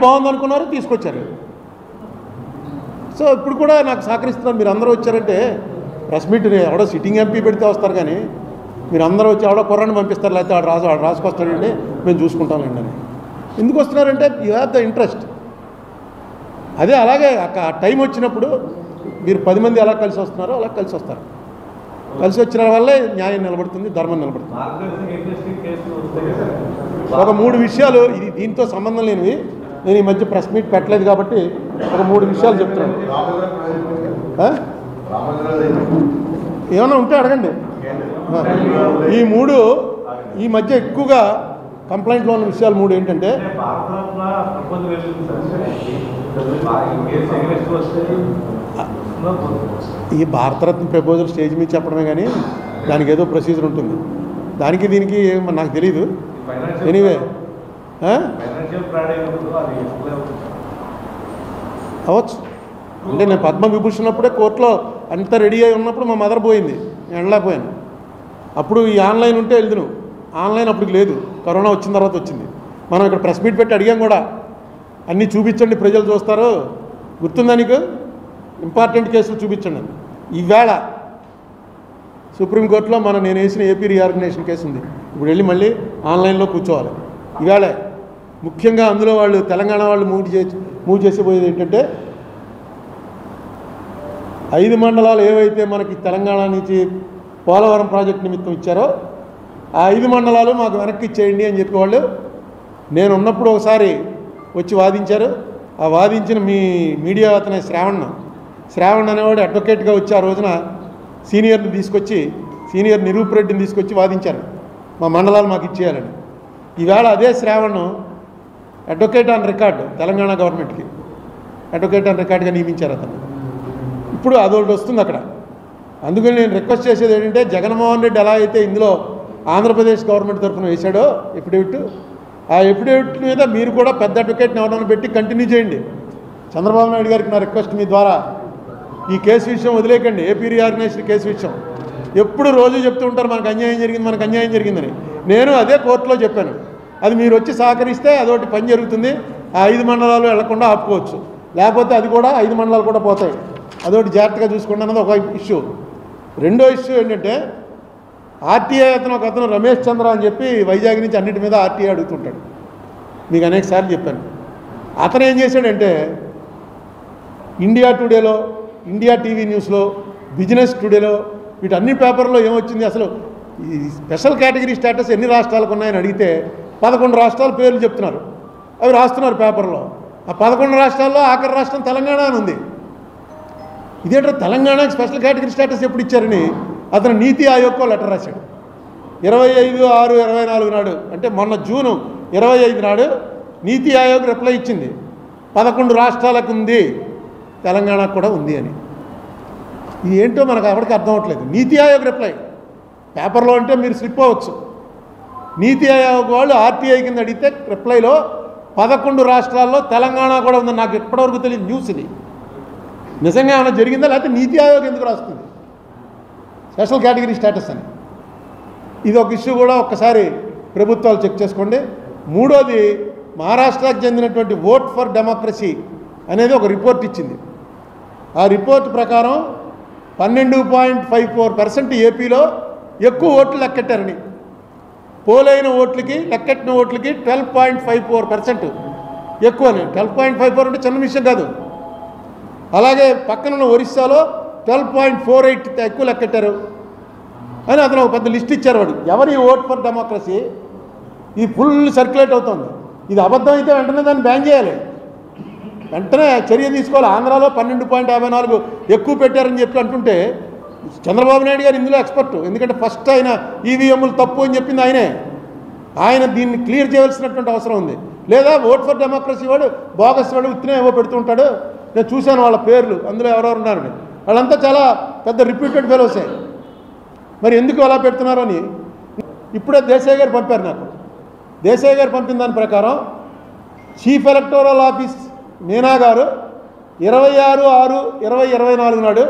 బాగుందనుకున్నారు, తీసుకొచ్చారు. సో ఇప్పుడు కూడా నాకు సహకరిస్తున్నారు. మీరు అందరూ వచ్చారంటే ప్రెస్ మీట్ ఎవడో సిట్టింగ్ ఎంపీ పెడితే వస్తారు, కానీ మీరు అందరూ వచ్చి ఎవడో కుర్రాన్ని పంపిస్తారు, లేకపోతే వాడు రాసుకొస్తాడండి, మేము చూసుకుంటామండి అని. ఎందుకు వస్తున్నారంటే యూ హ్యావ్ ద ఇంట్రెస్ట్. అదే అలాగే ఆ టైం వచ్చినప్పుడు మీరు 10 మంది ఎలా కలిసి వస్తున్నారో అలా కలిసి వస్తారు. కలిసి వచ్చిన వల్లే న్యాయం నిలబడుతుంది, ధర్మం నిలబడుతుంది. ఒక 3 విషయాలు, ఇది దీంతో సంబంధం లేనివి, నేను ఈ మధ్య ప్రెస్ మీట్ పెట్టలేదు కాబట్టి ఒక 3 విషయాలు చెప్తున్నాను. ఏమైనా ఉంటే అడగండి. ఈ 3 ఈ మధ్య ఎక్కువగా కంప్లైంట్లో ఉన్న విషయాలు 3 ఏంటంటే, ఈ భారతరత్న ప్రపోజల్ స్టేజ్ మీద చెప్పడమే కానీ దానికి ఏదో ప్రొసీజర్ ఉంటుంది. దానికి దీనికి నాకు తెలీదు. ఎనీవే అవ్వచ్చు. అంటే నేను పద్మవిభూషణ్ అప్పుడే కోర్టులో అంతా రెడీ అయి ఉన్నప్పుడు మా మదర్ పోయింది, నేను వెళ్ళలేకపోయాను. అప్పుడు ఈ ఆన్లైన్ ఉంటే వెళ్దును, ఆన్లైన్ అప్పటికి లేదు, కరోనా వచ్చిన తర్వాత వచ్చింది. మనం ఇక్కడ ప్రెస్ మీట్ పెట్టి అడిగాం కూడా, అన్నీ చూపించండి ప్రజలు చూస్తారు, గుర్తుందా నీకు, ఇంపార్టెంట్ కేసులు చూపించండి. ఈవేళ సుప్రీంకోర్టులో నేను వేసిన ఏపీ రీఆర్గనైజేషన్ కేసు ఉంది. ఇప్పుడు వెళ్ళి మళ్ళీ ఆన్లైన్లో కూర్చోవాలి. ఈవేళ ముఖ్యంగా అందులో వాళ్ళు తెలంగాణ వాళ్ళు మూవ్ చేసిపోయేది ఏంటంటే, 5 మండలాలు ఏవైతే మనకి తెలంగాణ నుంచి పోలవరం ప్రాజెక్ట్ నిమిత్తం ఇచ్చారో ఆ 5 మండలాలు మాకు వెనక్కి ఇచ్చేయండి అని చెప్పేవాళ్ళు. నేను ఉన్నప్పుడు ఒకసారి వచ్చి వాదించారు. ఆ వాదించిన మీ మీడియా అతనే శ్రావణ్ అనేవాడు అడ్వకేట్గా వచ్చి ఆ రోజున సీనియర్ నిరూప్ రెడ్డిని తీసుకొచ్చి వాదించారు, మా మండలాలు మాకు ఇచ్చేయాలని. ఈవేళ అదే Shravan advocate on record, Telangana గవర్నమెంట్కి అడ్వకేట్ ఆన్ రికార్డుగా నియమించారు అతను. ఇప్పుడు అదొకటి వస్తుంది అక్కడ. అందుకని నేను రిక్వెస్ట్ చేసేది ఏంటంటే, జగన్మోహన్ రెడ్డి ఎలా అయితే ఇందులో ఆంధ్రప్రదేశ్ గవర్నమెంట్ తరఫున వేశాడో ఎఫిడేవిట్, ఆ ఎఫిడేవిట్ మీద మీరు కూడా పెద్ద అడ్వకేట్ని ఎవరైనా పెట్టి కంటిన్యూ చేయండి. చంద్రబాబు నాయుడు గారికి నా రిక్వెస్ట్ మీ ద్వారా, ఈ కేసు విషయం వదిలేకండి. ఏపీ రీఆర్గనైజేషన్ కేసు విషయం ఎప్పుడు రోజు చెప్తూ ఉంటారు, మనకు అన్యాయం జరిగిందని. నేను అదే కోర్టులో చెప్పాను. అది మీరు వచ్చి సహకరిస్తే అదొకటి పని జరుగుతుంది. ఆ 5 మండలాలు వెళ్లకుండా ఆపుకోవచ్చు, లేకపోతే అది కూడా 5 మండలాలు కూడా పోతాయి. అదొకటి జాగ్రత్తగా చూసుకోండి అన్నది ఒక ఇష్యూ. రెండో ఇష్యూ ఏంటంటే, ఆర్టీఐ అతను రమేష్ చంద్ర అని చెప్పి వైజాగ్ నుంచి అన్నిటి మీద ఆర్టీఐ అడుగుతుంటాడు. మీకు అనేక సార్లు చెప్పాను. అతను ఏం చేశాడంటే, ఇండియా టుడేలో, ఇండియా టీవీ న్యూస్లో, బిజినెస్ టుడేలో, వీటన్ని పేపర్లో ఏమొచ్చింది, అసలు ఈ స్పెషల్ కేటగిరీ స్టేటస్ ఎన్ని రాష్ట్రాలకు ఉన్నాయని అడిగితే 11 రాష్ట్రాల పేర్లు చెప్తున్నారు. అవి రాస్తున్నారు పేపర్లో. ఆ 11 రాష్ట్రాల్లో ఆఖరి రాష్ట్రం తెలంగాణ అని ఉంది. ఇదేంటో తెలంగాణకి స్పెషల్ కేటగిరీ స్టేటస్ ఎప్పుడు ఇచ్చారని అతను నీతి ఆయోగ్కో లెటర్ రాశాడు. 25/6/24 నాడు, అంటే మొన్న జూన్ 25 నాడు నీతి ఆయోగ్ రిప్లై ఇచ్చింది, 11 రాష్ట్రాలకు ఉంది, తెలంగాణకు కూడా ఉంది అని. ఇది ఏంటో మనకు ఎవరికి అర్థం అవ్వట్లేదు. నీతి ఆయోగ్ రిప్లై పేపర్లో అంటే మీరు స్లిప్ అవ్వచ్చు. నీతి ఆయోగ్ వాళ్ళు ఆర్టీఐ కింద అడిగితే రిప్లైలో 11 రాష్ట్రాల్లో తెలంగాణ కూడా ఉందని నాకు ఎప్పటివరకు తెలియదు న్యూస్. ఇది నిజంగా ఏమైనా జరిగిందా, లేకపోతే నీతి ఆయోగ్ ఎందుకు రాస్తుంది స్పెషల్ కేటగిరీ స్టేటస్ అని? ఇది ఒక ఇష్యూ కూడా ఒక్కసారి ప్రభుత్వాలు చెక్ చేసుకోండి. మూడోది, మహారాష్ట్రకు చెందినటువంటి ఓట్ ఫర్ డెమోక్రసీ అనేది ఒక రిపోర్ట్ ఇచ్చింది. ఆ రిపోర్ట్ ప్రకారం 12.54% ఏపీలో ఎక్కువ ఓట్లు లెక్కెట్టారని, పోలైన ఓట్లకి లెక్కెట్టిన ఓట్లకి 12.54% ఎక్కువ అని. 12.54 అంటే చిన్న విషయం కాదు. అలాగే పక్కనున్న ఒరిస్సాలో 12.48 ఎక్కువ లెక్కెట్టారు అని అతను ఒక పెద్ద లిస్ట్ ఇచ్చారు. వాడు ఎవరి ఓట్ ఫర్ డెమోక్రసీ ఇది ఫుల్ సర్క్యులేట్ అవుతుంది. ఇది అబద్ధం అయితే వెంటనే దాన్ని బ్యాన్ చేయాలి, వెంటనే చర్య తీసుకోవాలి. ఆంధ్రాలో 12.54 ఎక్కువ పెట్టారని చెప్పి అంటుంటే చంద్రబాబు నాయుడు గారు ఇందులో ఎక్స్పర్ట్. ఎందుకంటే ఫస్ట్ ఆయన ఈవీఎంలు తప్పు అని చెప్పింది ఆయనే. ఆయన దీన్ని క్లియర్ చేయాల్సినటువంటి అవసరం ఉంది. లేదా ఓట్ ఫర్ డెమోక్రసీ వాడు బోగస్ వాడు ఉత్తినే ఏవో పెడుతుంటాడు. నేను చూశాను వాళ్ళ పేర్లు, అందులో ఎవరెవరు ఉన్నారని. వాళ్ళంతా చాలా పెద్ద రిప్యూటెడ్ ఫెలోసే. మరి ఎందుకు అలా పెడుతున్నారని ఇప్పుడే దేశాయ్ గారు పంపారు నాకు. దేశాయ్ గారు పంపిన దాని ప్రకారం చీఫ్ ఎలక్టోరల్ ఆఫీస్ మీనా గారు 26/6/2024 నాడు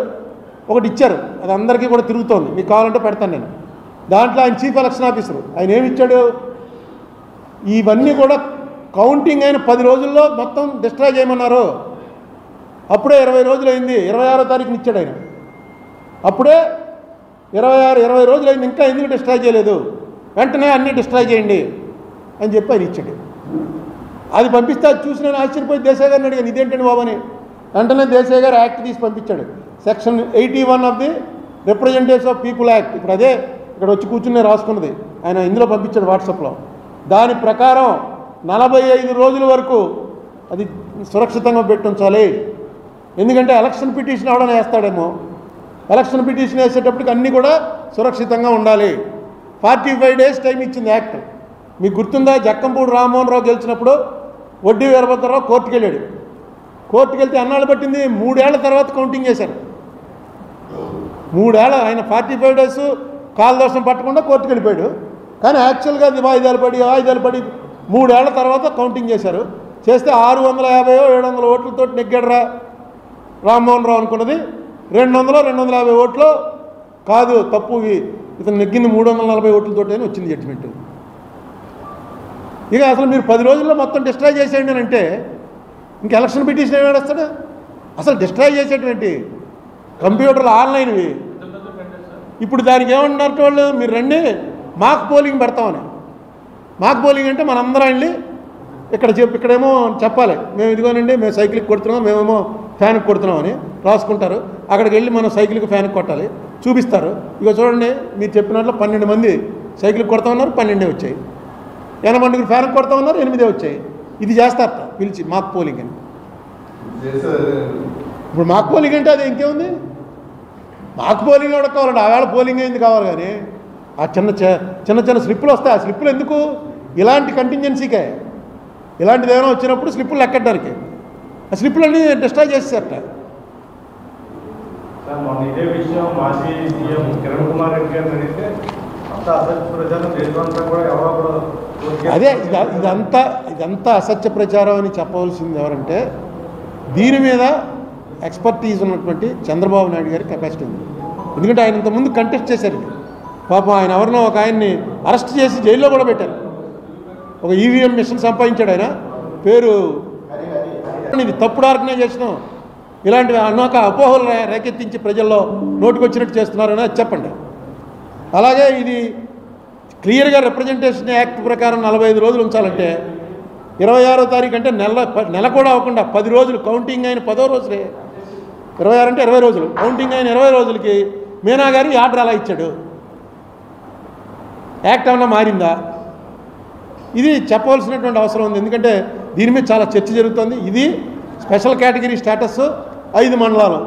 ఒకటి ఇచ్చారు. అది అందరికీ కూడా తిరుగుతోంది, మీకు కావాలంటే పెడతాను నేను. దాంట్లో ఆయన చీఫ్ ఎలక్షన్ ఆఫీసరు ఆయన ఏమి ఇచ్చాడు, ఇవన్నీ కూడా కౌంటింగ్ అయిన 10 రోజుల్లో మొత్తం డిస్ట్రాయ్ చేయమన్నారు. అప్పుడే 20 రోజులు అయింది. 26వ తారీఖున ఇచ్చాడు ఆయన. అప్పుడే 20 రోజులు అయింది, ఇంకా ఎందుకు డిస్ట్రాయ్ చేయలేదు, వెంటనే అన్నీ డిస్ట్రాయ్ చేయండి అని చెప్పి ఆయన ఇచ్చాడు. అది పంపిస్తే అది చూసి నేను ఆశ్చర్యపోయి దేశాయ్ గారిని అడిగాను, ఇదేంటండి బాబు అని. వెంటనే దేశాయ్ గారు యాక్ట్ తీసి పంపించాడు. Section 81 of the representatives of people act. ఇప్పుడు అదే ఇక్కడ వచ్చి కూర్చుని రాసుకున్నది ఆయన ఇందులో పంపించాడు వాట్సాప్లో. దాని ప్రకారం 45 రోజుల వరకు అది సురక్షితంగా పెట్టించాలి. ఎందుకంటే ఎలక్షన్ పిటిషన్ ఎవడన్నా వేస్తాడేమో, ఎలక్షన్ పిటిషన్ వేసేటప్పటికి అన్నీ కూడా సురక్షితంగా ఉండాలి. 45 డేస్ టైం ఇచ్చింది యాక్ట్. మీకు గుర్తుందా, జక్కంపూడి రామ్మోహన్ రావు గెలిచినప్పుడు వడ్డీ వీరభద్రరావు కోర్టుకు వెళ్ళాడు. కోర్టుకు వెళ్తే అన్నాళ్ళు పట్టింది, 3 ఏళ్ల తర్వాత కౌంటింగ్ చేశారు. 3 ఏళ్ళ ఆయన 45 డేస్ కాలదోషం పట్టకుండా కోర్టుకు వెళ్ళిపోయాడు. కానీ యాక్చువల్గా అది వాయిదాలు పడి 3 ఏళ్ల తర్వాత కౌంటింగ్ చేశారు. చేస్తే 650-700 ఓట్లతో నెగ్గాడరా రామ్మోహన్ రావు అనుకున్నది 250 ఓట్లు కాదు, తప్పు, ఇతను నెగ్గింది 340 ఓట్లతోటే వచ్చింది జడ్జిమెంట్. ఇక అసలు మీరు 10 రోజుల్లో మొత్తం డిస్ట్రాయ్ చేసేయండి అని అంటే ఇంక ఎలక్షన్ పిటిషన్ ఏమి వేస్తాడు? అసలు డిస్ట్రాయ్ చేసేటువంటి కంప్యూటర్లు ఆన్లైన్వి. ఇప్పుడు దానికి ఏమంటున్నారు వాళ్ళు, మీరు రండి మాక్ పోలింగ్ పెడతామని. మాక్ పోలింగ్ అంటే మనందరం వెళ్ళి ఇక్కడేమో చెప్పాలి, మేము ఇదిగోనండి మేము సైకిల్కి కొడుతున్నాం, మేమేమో ఫ్యాన్కి కొడుతున్నామని రాసుకుంటారు. అక్కడికి వెళ్ళి మనం సైకిల్కి ఫ్యాన్కి కొట్టాలి, చూపిస్తారు. ఇక చూడండి మీరు చెప్పినట్లు 12 మంది సైకిల్కి కొడతా ఉన్నారు, 12 వచ్చాయి. 80 మందికి ఫ్యాన్కి కొడతా ఉన్నారు, 8 వచ్చాయి. ఇది చేస్తారట పిలిచి మాక్ పోలింగ్ అని. ఇప్పుడు మాక్ పోలింగ్ అంటే అది ఇంకేముంది, మాక్ పోలింగ్ కూడా కావాలండి. ఆవేళ పోలింగ్ అయింది కావాలి, కానీ ఆ చిన్న స్లిప్పులు వస్తాయి. ఆ స్లిప్పులు ఎందుకు? ఇలాంటి కంటింజెన్సీకే, ఇలాంటిది ఏమైనా వచ్చినప్పుడు స్లిప్పులు ఎక్కడానికి. ఆ స్లిప్పులన్నీ డిస్ట్రాయ్ చేసేసారట. ఇదే విషయం మాజీ సీఎం కిరణ్ కుమార్ రెడ్డి గారు అడిగితే అదే ఇదంతా అసత్య ప్రచారం అని చెప్పవలసింది ఎవరంటే, దీని మీద ఎక్స్పర్టీజ్ ఉన్నటువంటి చంద్రబాబు నాయుడు గారి కెపాసిటీ ఉంది. ఎందుకంటే ఆయన ఇంతకుముందు కంటెస్ట్ చేశారు. పాపం ఆయన ఎవరినో ఒక ఆయన్ని అరెస్ట్ చేసి జైల్లో కూడా పెట్టారు. ఒక ఈవీఎం మిషన్ సంపాదించాడు ఆయన, పేరు ఇది తప్పుడు ఆర్గనైజేషను. ఇలాంటివి అన్నాక అపోహలు రేకెత్తించి ప్రజల్లో నోటికొచ్చినట్టు చేస్తున్నారని అది చెప్పండి. అలాగే ఇది క్లియర్గా రిప్రజెంటేషన్ యాక్ట్ ప్రకారం 45 రోజులు ఉంచాలంటే 26వ తారీఖు అంటే నెల కూడా అవ్వకుండా 10 రోజులు కౌంటింగ్ అయిన 10వ రోజులే. 26 అంటే 20 రోజులు, కౌంటింగ్ అయిన 20 రోజులకి మీనా గారి ఆర్డర్ అలా ఇచ్చాడు. యాక్ట్ ఏమన్నా మారిందా? ఇది చెప్పవలసినటువంటి అవసరం ఉంది. ఎందుకంటే దీని మీద చాలా చర్చ జరుగుతుంది. ఇది స్పెషల్ కేటగిరీ స్టేటస్ 5 మండలాలు.